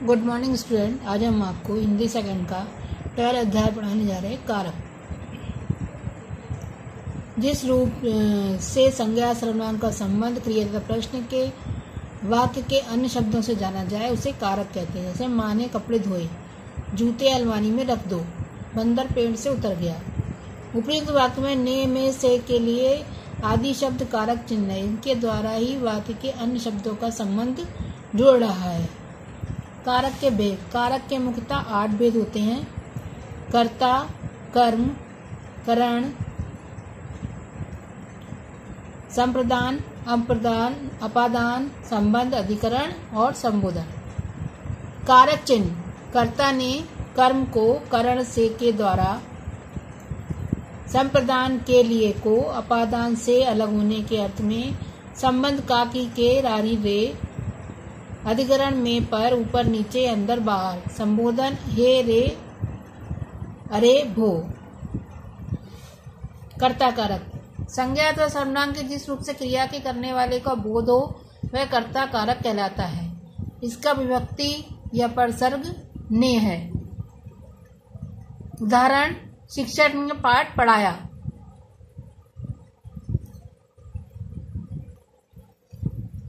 Good morning student. आज हम आपको हिंदी सेकंड का पहला अध्याय पढ़ाने जा रहे हैं, कारक। जिस रूप से संज्ञा सर्वनाम का संबंध क्रिया तथा प्रश्न के वाक्य के अन्य शब्दों से जाना जाए उसे कारक कहते हैं। जैसे माँ ने कपड़े धोए, जूते अलमारी में रख दो, बंदर पेड़ से उतर गया। उपयुक्त वाक्य में ने, में, से के लिए आदि शब्द कारक चिन्ह है। इनके द्वारा ही वाक्य के अन्य शब्दों का संबंध जुड़ रहा है। कारक के भेद। कारक के मुख्यतः 8 भेद होते हैं: कर्ता, कर्म, करण, संप्रदान, अप्रदान, अपादान, संबंध, अधिकरण और संबोधन। कारक चिन्ह। कर्ता ने कर्म को करण से के द्वारा, संप्रदान के लिए को अपादान से अलग होने के अर्थ में, संबंध का की के रारी रे, अधिकरण में पर ऊपर नीचे अंदर बाहर, संबोधन हे रे अरे भो। कर्ता कारक। संज्ञा अथवा सर्वनाम के जिस रूप से क्रिया के करने वाले का बोध हो वह कर्ता कारक कहलाता है। इसका विभक्ति या परसर्ग ने है। उदाहरण: शिक्षक ने पाठ पढ़ाया।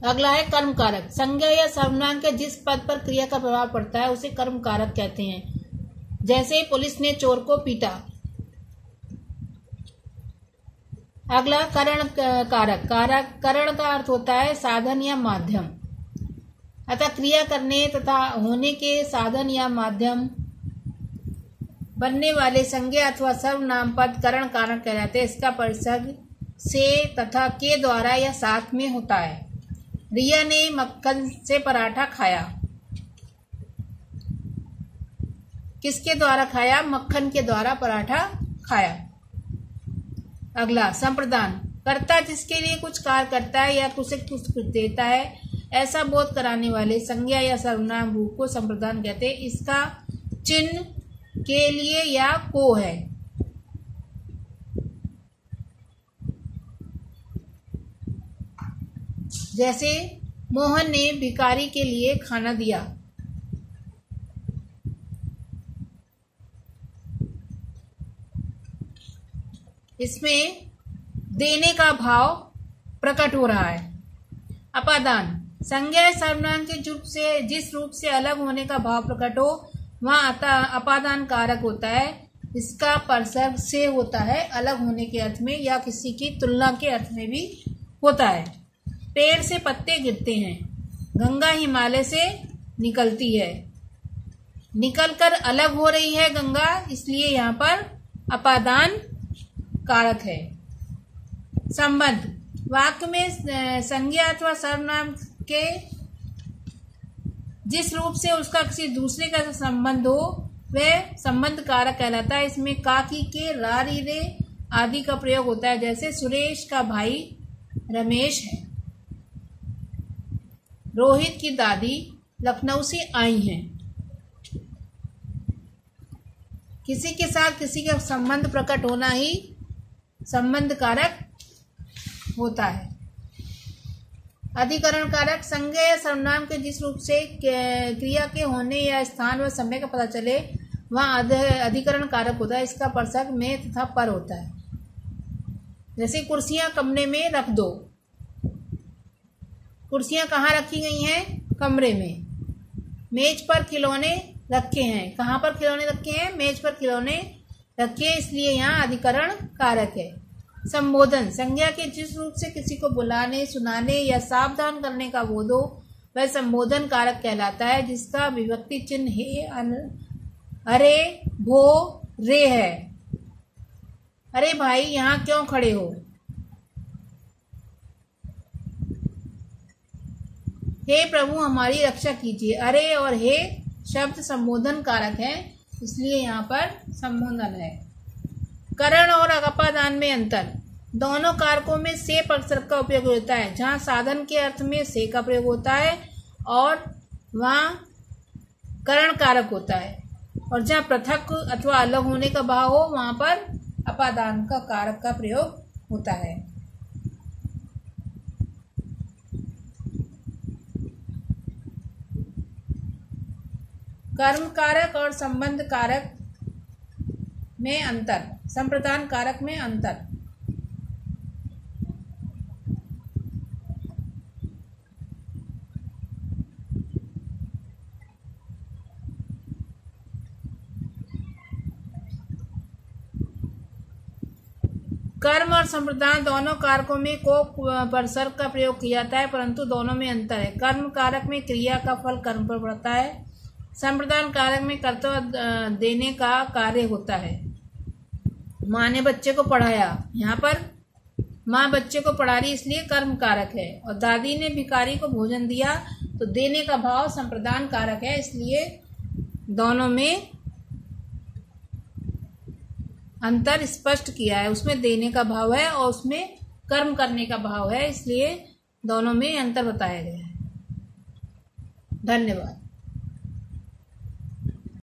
अगला है कर्म कारक। संज्ञा या सर्वनाम के जिस पद पर क्रिया का प्रभाव पड़ता है उसे कर्म कारक कहते हैं। जैसे पुलिस ने चोर को पीटा। अगला करण कारक। करण का अर्थ होता है साधन या माध्यम, अतः क्रिया करने तथा होने के साधन या माध्यम बनने वाले संज्ञा अथवा सर्वनाम पद करण कारक कहलाते हैं। इसका परिसर्ग से तथा के द्वारा या साथ में होता है। रिया ने मक्खन से पराठा खाया। किसके द्वारा खाया? मक्खन के द्वारा पराठा खाया। अगला संप्रदान। कर्ता जिसके लिए कुछ कार्य करता है या उसे कुछ देता है ऐसा बोध कराने वाले संज्ञा या सर्वनाम रूप को संप्रदान कहते हैं। इसका चिन्ह के लिए या को है। जैसे मोहन ने भिखारी के लिए खाना दिया। इसमें देने का भाव प्रकट हो रहा है। अपादान। संज्ञा सर्वनाम के जिस रूप से अलग होने का भाव प्रकट हो वहां अपादान कारक होता है। इसका परसर्ग से होता है, अलग होने के अर्थ में या किसी की तुलना के अर्थ में भी होता है। पेड़ से पत्ते गिरते हैं। गंगा हिमालय से निकलती है। निकलकर अलग हो रही है गंगा, इसलिए यहाँ पर अपादान कारक है। संबंध। वाक्य में संज्ञा अथवा सर्वनाम के जिस रूप से उसका किसी दूसरे का संबंध हो वह संबंध कारक कहलाता है। इसमें का, की, के, रा, री, रे आदि का प्रयोग होता है। जैसे सुरेश का भाई रमेश है। रोहित की दादी लखनऊ से आई हैं। किसी के साथ किसी का संबंध प्रकट होना ही संबंध कारक होता है। अधिकरण कारक। संज्ञा या सर्वनाम के जिस रूप से क्रिया के होने या स्थान व समय का पता चले वहां अधिकरण कारक होता है। इसका परसर्ग में तथा पर होता है। जैसे कुर्सियां कमरे में रख दो। कुर्सियां कहाँ रखी गई हैं? कमरे में। मेज पर खिलौने रखे हैं। कहाँ पर खिलौने रखे हैं? मेज पर खिलौने रखे हैं, इसलिए यहाँ अधिकरण कारक है। संबोधन। संज्ञा के जिस रूप से किसी को बुलाने, सुनाने या सावधान करने का बोध हो वह संबोधन कारक कहलाता है। जिसका विभक्ति चिन्ह हे, अरे, भो, रे है। अरे भाई यहाँ क्यों खड़े हो? हे प्रभु हमारी रक्षा कीजिए। अरे और हे शब्द संबोधन कारक है, इसलिए यहाँ पर संबोधन है। करण और अपादान में अंतर। दोनों कारकों में से परसर्ग का उपयोग होता है। जहाँ साधन के अर्थ में से का प्रयोग होता है और वहाँ करण कारक होता है, और जहाँ पृथक अथवा अलग होने का भाव हो वहाँ पर अपादान का कारक का प्रयोग होता है। कर्म कारक और संबंध कारक में अंतर, संप्रदान कारक में अंतर। कर्म और संप्रदान दोनों कारकों में को परसर्ग का प्रयोग किया जाता है, परंतु दोनों में अंतर है। कर्म कारक में क्रिया का फल कर्म पर पड़ता है, संप्रदान कारक में कर्तव्य देने का कार्य होता है। माँ ने बच्चे को पढ़ाया, यहाँ पर माँ बच्चे को पढ़ा रही इसलिए कर्म कारक है, और दादी ने भिखारी को भोजन दिया तो देने का भाव संप्रदान कारक है, इसलिए दोनों में अंतर स्पष्ट किया है। उसमें देने का भाव है और उसमें कर्म करने का भाव है, इसलिए दोनों में अंतर बताया गया है। धन्यवाद।